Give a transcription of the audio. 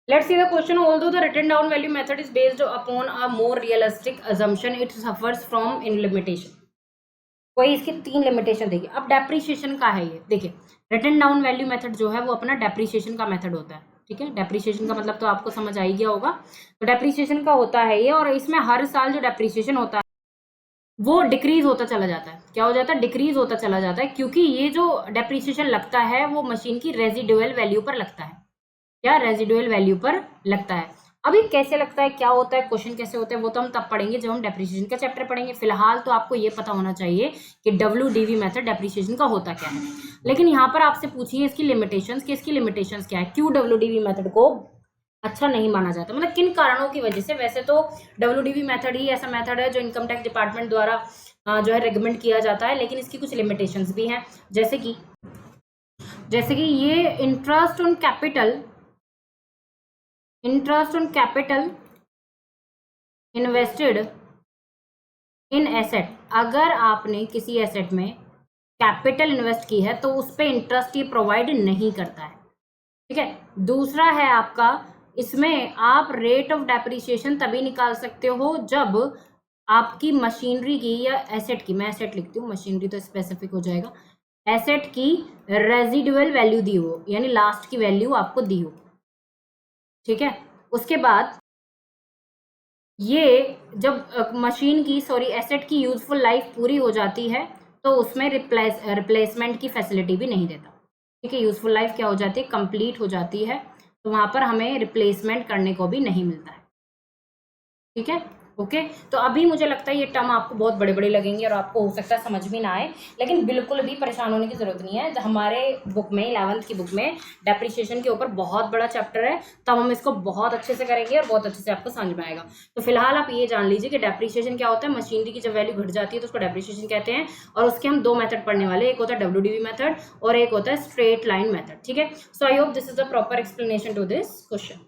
Let's see the question. Although the written down value method is based upon a more realistic assumption, it suffers from in limitation. कोई इसके 3 limitation देखिए. अब depreciation का है ये. देखिए रिटन डाउन वैल्यू मेथड जो है वो अपना डेप्रीशिएशन का मेथड होता है. ठीक है, डेप्रीशिएशन का मतलब तो आपको समझ आ ही गया होगा. तो डेप्रीशिएशन का होता है ये, और इसमें हर साल जो डेप्रीशिएशन होता है वो डिक्रीज होता चला जाता है. क्या हो जाता है? डिक्रीज होता चला जाता है, क्योंकि ये जो डेप्रीशिएशन लगता है वो मशीन की रेजिडुअल वैल्यू पर लगता है. क्या? रेजिडुअल वैल्यू पर लगता है. अभी कैसे लगता है, क्या होता है, क्वेश्चन कैसे होता है, वो तो हम तब पढ़ेंगे जब हम डेप्रीशिएशन का चैप्टर पढ़ेंगे. फिलहाल तो आपको ये पता होना चाहिए कि WDV मेथड डेप्रीशिएशन का होता क्या है. लेकिन यहाँ पर आपसे पूछिए इसकी लिमिटेशंस, कि इसकी लिमिटेशंस क्या है, क्यों WDV मेथड को अच्छा नहीं माना जाता, मतलब किन कारणों की वजह से. वैसे तो WDV मेथड ही ऐसा मेथड है जो इनकम टैक्स डिपार्टमेंट द्वारा जो है रेकमेंड किया जाता है, लेकिन इसकी कुछ लिमिटेशंस भी हैं. जैसे कि ये interest on capital invested in asset. अगर आपने किसी एसेट में कैपिटल इन्वेस्ट की है तो उस पर इंटरेस्ट ये प्रोवाइड नहीं करता है. ठीक है. दूसरा है आपका, इसमें आप रेट ऑफ डेप्रिसिएशन तभी निकाल सकते हो जब आपकी मशीनरी की या एसेट की, मैं एसेट लिखती हूँ, मशीनरी तो स्पेसिफिक हो जाएगा, एसेट की रेजिडुअल वैल्यू दी हो, यानी लास्ट की वैल्यू आपको दी हो. ठीक है. उसके बाद ये जब मशीन की एसेट की यूजफुल लाइफ पूरी हो जाती है तो उसमें रिप्लेसमेंट की फैसिलिटी भी नहीं देता. ठीक है. यूजफुल लाइफ क्या हो जाती है? कंप्लीट हो जाती है, तो वहां पर हमें रिप्लेसमेंट करने को भी नहीं मिलता है. ठीक है. ओके. तो अभी मुझे लगता है ये टर्म आपको बहुत बड़े बड़े लगेंगे और आपको हो सकता है समझ भी ना आए, लेकिन बिल्कुल भी परेशान होने की जरूरत नहीं है. हमारे बुक में 11th की बुक में डेप्रिसिएशन के ऊपर बहुत बड़ा चैप्टर है, तब हम इसको बहुत अच्छे से करेंगे और बहुत अच्छे से आपको समझ में आएगा. तो फिलहाल आप ये जान लीजिए कि डेप्रिसिएशन क्या होता है. मशीनरी की जब वैल्यू घट जाती है तो उसको डेप्रिसिएशन कहते हैं, और उसके हम 2 मेथड पढ़ने वाले, एक होता है WDV मेथड और एक होता है स्ट्रेट लाइन मेथड. ठीक है. So I hope this is the proper explanation to this question.